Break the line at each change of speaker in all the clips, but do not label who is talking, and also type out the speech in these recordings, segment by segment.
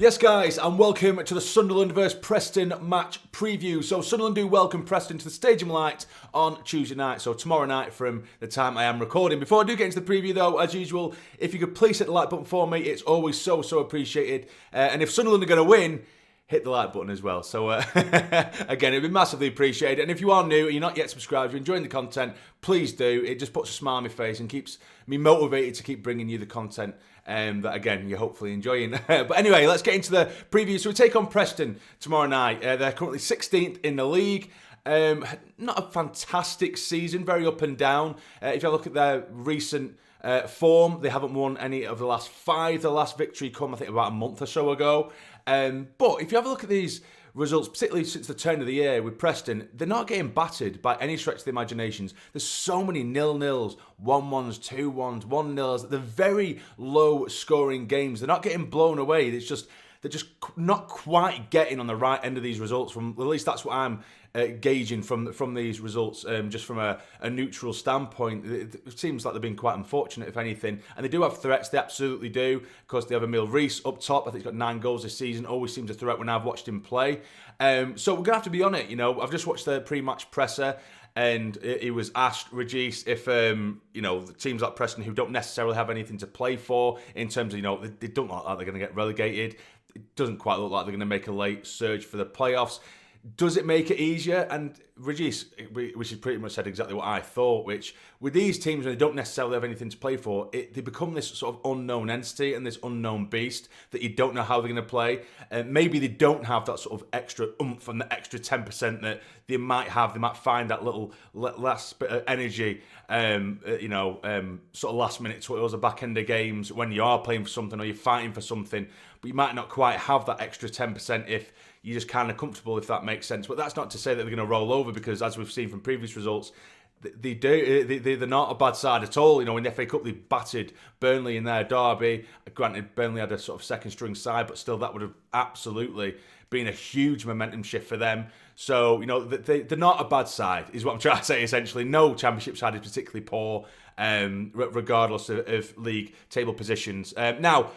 Yes, guys, and welcome to the Sunderland vs Preston match preview. So Sunderland do welcome Preston to the Stadium Light on Tuesday night, so tomorrow night from the time I am recording. Before I do get into the preview, though, as usual, if you could please hit the like button for me, it's always so appreciated. And if Sunderland are going to win, hit the like button as well. So, again, it'd be massively appreciated. And if you are new and you're not yet subscribed, you're enjoying the content, please do. It just puts a smile on my face and keeps me motivated to keep bringing you the content that, again, you're hopefully enjoying. But anyway, let's get into the preview. So we take on Preston tomorrow night. They're currently 16th in the league. Not a fantastic season, very up and down. If you look at their recent form, they haven't won any of the last 5. The last victory come, I think, about a month or so ago. But if you have a look at these results, particularly since the turn of the year with Preston, they're not getting battered by any stretch of the imaginations. There's so many 0-0s, 1-1s, 2-1s, 1-0s. They're very low scoring games. They're not getting blown away. They're just not quite getting on the right end of these results. At least that's what I'm gauging from these results, just from a neutral standpoint. It seems like they've been quite unfortunate, if anything. And they do have threats, they absolutely do. Of course, they have Emil Reece up top. I think he's got 9 goals this season. Always seems a threat when I've watched him play. So we're going to have to be on it. You know, I've just watched the pre-match presser, and he was asked, Rodgers, if, the teams like Preston who don't necessarily have anything to play for, in terms of, they don't look like they're going to get relegated. It doesn't quite look like they're going to make a late surge for the playoffs. Does it make it easier? And Rodgers, which has pretty much said exactly what I thought, which with these teams, when they don't necessarily have anything to play for, they become this sort of unknown entity and this unknown beast that you don't know how they're going to play. Maybe they don't have that sort of extra oomph and the extra 10% that they might have. They might find that little last bit of energy, sort of last minute towards the back end of games when you are playing for something or you're fighting for something, but you might not quite have that extra 10% if you're just kind of comfortable, if that makes sense. But that's not to say that they're going to roll over, because as we've seen from previous results, they're not a bad side at all. In the FA Cup, they battered Burnley in their derby. Granted, Burnley had a sort of second string side, but still that would have absolutely been a huge momentum shift for them. So, they're not a bad side, is what I'm trying to say, essentially. No Championship side is particularly poor, regardless of league table positions. Now,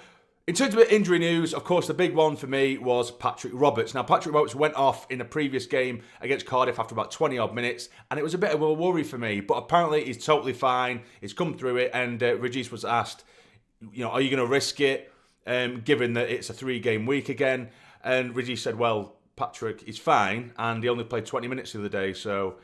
in terms of injury news, of course, the big one for me was Patrick Roberts. Now, Patrick Roberts went off in a previous game against Cardiff after about 20-odd minutes, and it was a bit of a worry for me. But apparently, he's totally fine. He's come through it, and Rodgers was asked, are you going to risk it, given that it's a 3-game week again? And Rodgers said, well, Patrick is fine, and he only played 20 minutes the other day, so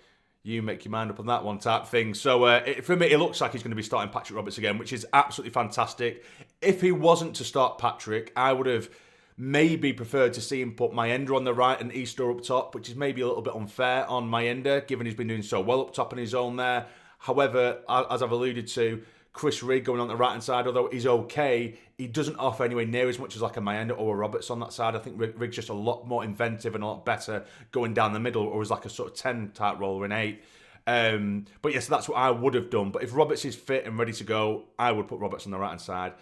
you make your mind up on that one type thing. So for me, it looks like he's going to be starting Patrick Roberts again, which is absolutely fantastic. If he wasn't to start Patrick, I would have maybe preferred to see him put Mayenda on the right and Easter up top, which is maybe a little bit unfair on Mayenda, given he's been doing so well up top on his own there. However, as I've alluded to, Chris Rigg going on the right-hand side, although he's okay, he doesn't offer anywhere near as much as like a Mayenda or a Roberts on that side. I think Rigg's just a lot more inventive and a lot better going down the middle, or as like a sort of 10 type role or an 8. But yes, that's what I would have done. But if Roberts is fit and ready to go, I would put Roberts on the right-hand side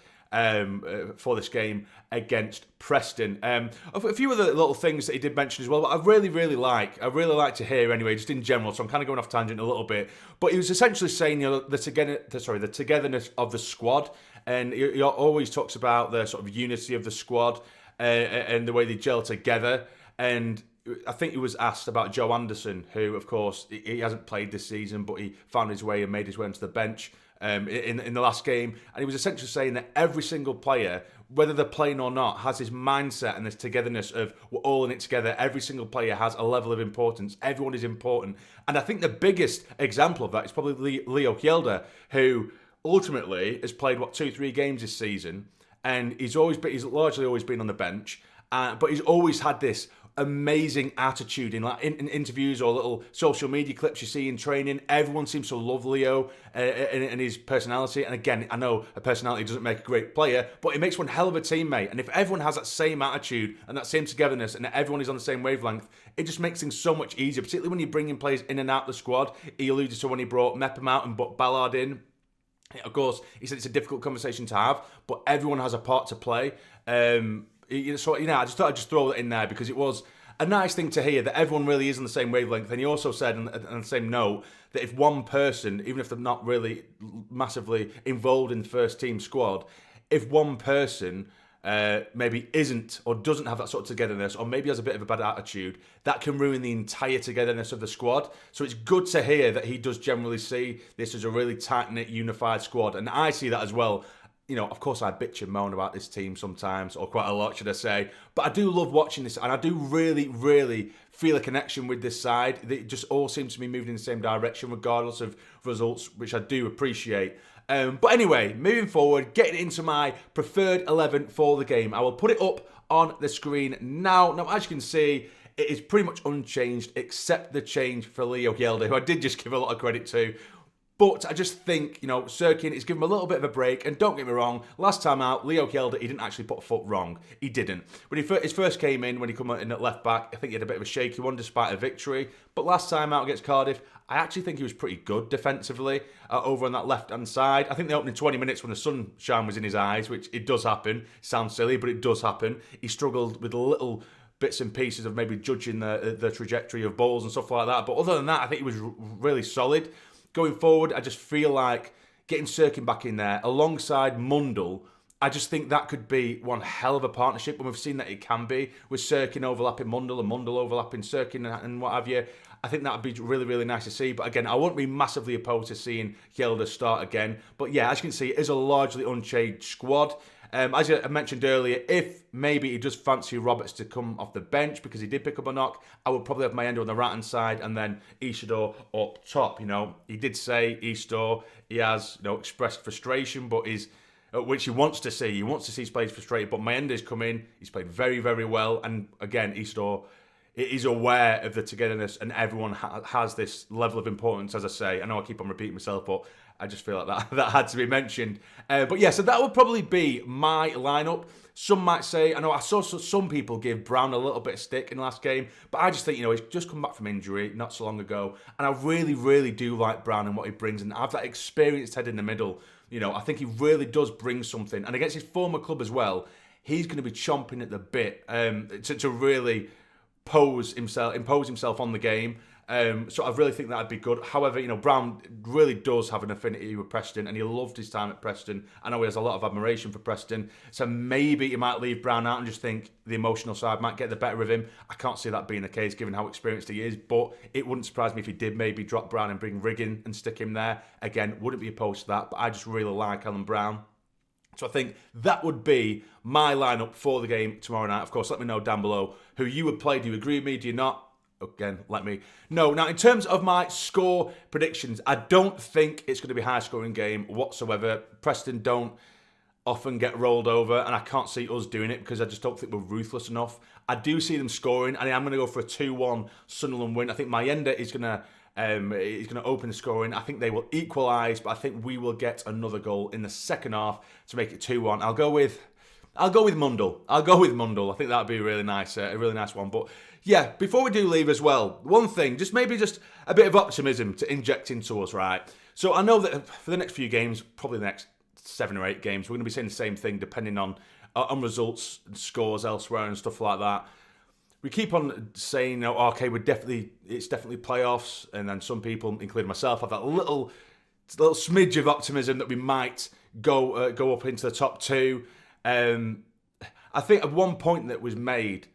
for this game against Preston. A few other little things that he did mention as well, but I really like to hear anyway, just in general, so I'm kind of going off tangent a little bit, but he was essentially saying, the togetherness of the squad, and he always talks about the sort of unity of the squad and the way they gel together. And I think he was asked about Joe Anderson, who, of course, he hasn't played this season, but he found his way and made his way into the bench in the last game. And he was essentially saying that every single player, whether they're playing or not, has this mindset and this togetherness of we're all in it together. Every single player has a level of importance. Everyone is important. And I think the biggest example of that is probably Leo Kjelder, who ultimately has played, 2-3 games this season. And he's largely always been on the bench. But he's always had this amazing attitude in interviews or little social media clips you see in training. Everyone seems to love Leo and his personality. And again, I know a personality doesn't make a great player, but it makes one hell of a teammate. And if everyone has that same attitude and that same togetherness and everyone is on the same wavelength, it just makes things so much easier, particularly when you're bringing players in and out of the squad. He alluded to when he brought Mepham out and brought Ballard in. Of course, he said it's a difficult conversation to have, but everyone has a part to play. So, I just thought I'd just throw that in there because it was a nice thing to hear that everyone really is on the same wavelength. And he also said, on the same note, that if one person, even if they're not really massively involved in the first team squad, if one person maybe isn't or doesn't have that sort of togetherness, or maybe has a bit of a bad attitude, that can ruin the entire togetherness of the squad. So it's good to hear that he does generally see this as a really tight-knit, unified squad. And I see that as well. You know, of course I bitch and moan about this team sometimes, or quite a lot, should I say. But I do love watching this, and I do really, really feel a connection with this side. They just all seem to be moving in the same direction, regardless of results, which I do appreciate. But anyway, moving forward, getting into my preferred 11 for the game. I will put it up on the screen now. Now, as you can see, it is pretty much unchanged, except the change for Leo Hjelde, who I did just give a lot of credit to. But I just think, you know, Sirkin is giving him a little bit of a break. And don't get me wrong, last time out, Leo Hjelde, he didn't actually put a foot wrong. He didn't. When his first came in, when he came in at left back, I think he had a bit of a shaky one despite a victory. But last time out against Cardiff, I actually think he was pretty good defensively over on that left-hand side. I think the opening 20 minutes when the sunshine was in his eyes, which it does happen. Sounds silly, but it does happen. He struggled with little bits and pieces of maybe judging the trajectory of balls and stuff like that. But other than that, I think he was really solid. Going forward, I just feel like getting Sirkin back in there alongside Mundle, I just think that could be one hell of a partnership, and we've seen that it can be, with Sirkin overlapping Mundle and Mundle overlapping Sirkin and what have you. I think that would be really, really nice to see. But again, I won't be massively opposed to seeing Hjelde start again. But yeah, as you can see, it is a largely unchanged squad. As I mentioned earlier, if maybe he does fancy Roberts to come off the bench because he did pick up a knock, I would probably have Mayenda on the right-hand side and then Isidore up top. You know, he did say Isidore, he has, you know, expressed frustration, but which he wants to see. He wants to see his players frustrated, but Mayenda's come in. He's played very, very well. And again, Isidore is aware of the togetherness, and everyone has this level of importance, as I say. I know I keep on repeating myself, but I just feel like that had to be mentioned. But yeah, so that would probably be my lineup. Some might say, I know I saw some people give Brown a little bit of stick in the last game, but I just think, you know, he's just come back from injury not so long ago. And I really, really do like Brown and what he brings, and have that experienced head in the middle. You know, I think he really does bring something. And against his former club as well, he's going to be chomping at the bit to really impose himself on the game. So I really think that'd be good. However, you know, Brown really does have an affinity with Preston, and he loved his time at Preston. I know he has a lot of admiration for Preston, so maybe he might leave Brown out and just think the emotional side might get the better of him. I can't see that being the case given how experienced he is, but it wouldn't surprise me if he did maybe drop Brown and bring Rigg in and stick him there. Again, wouldn't be opposed to that, but I just really like Alan Brown. So I think that would be my lineup for the game tomorrow night. Of course, let me know down below who you would play. Do you agree with me? Do you not? Again, let me know. Now, in terms of my score predictions, I don't think it's going to be a high-scoring game whatsoever. Preston don't often get rolled over, and I can't see us doing it because I just don't think we're ruthless enough. I do see them scoring, and I'm going to go for a 2-1 Sunderland win. I think Mayenda is going to open the scoring. I think they will equalise, but I think we will get another goal in the second half to make it 2-1. I'll go with Mundle. I think that'd be a really nice one. But yeah, before we do leave as well, one thing, just a bit of optimism to inject into us, right? So I know that for the next few games, probably the next 7 or 8 games, we're going to be saying the same thing depending on results and scores elsewhere and stuff like that. We keep on saying, oh, okay, it's definitely playoffs, and then some people, including myself, have that little smidge of optimism that we might go up into the top 2. I think at one point that was made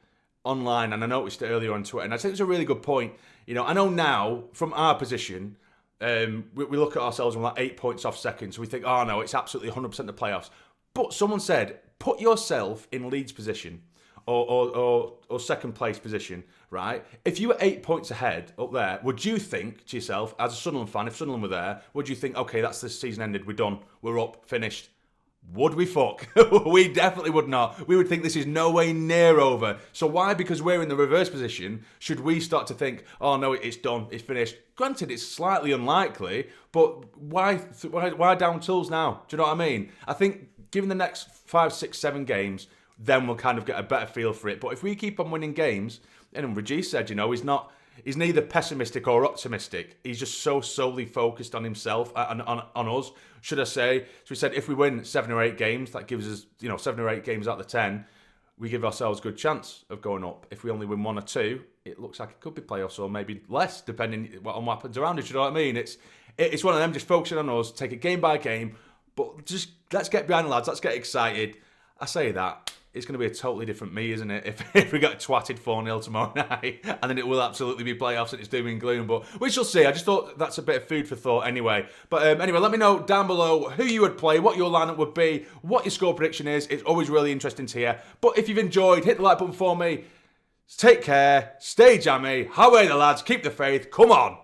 online, and I noticed it earlier on Twitter, and I think it's a really good point. You know, I know now from our position, we look at ourselves and we're like 8 points off second, so we think, oh no, it's absolutely 100% the playoffs. But someone said, put yourself in Leeds' position or second place position, right? If you were 8 points ahead up there, would you think to yourself, as a Sunderland fan, if Sunderland were there, would you think, okay, that's the season ended, we're done, we're up, finished? Would we fuck? We definitely would not. We would think this is no way near over. So why, because we're in the reverse position, should we start to think, oh no, it's done, it's finished? Granted, it's slightly unlikely, but why down tools now? Do you know what I mean? I think given the next 5, 6, 7 games, then we'll kind of get a better feel for it. But if we keep on winning games, and Regis said, you know, he's neither pessimistic or optimistic. He's just so solely focused on himself, on us, should I say. So he said if we win 7 or 8 games, that gives us, 7 or 8 games out of the 10, we give ourselves a good chance of going up. If we only win 1 or 2, it looks like it could be playoffs or maybe less, depending on what happens around us, you know what I mean? It's one of them, just focusing on us, take it game by game, but just let's get behind the lads, let's get excited. I say that. it's going to be a totally different me, isn't it? If we got twatted 4-0 tomorrow night, and then it will absolutely be playoffs and it's doom and gloom. But we shall see. I just thought that's a bit of food for thought anyway. But anyway, let me know down below who you would play, what your lineup would be, what your score prediction is. It's always really interesting to hear. But if you've enjoyed, hit the like button for me. Take care, stay jammy, away the lads, keep the faith, come on.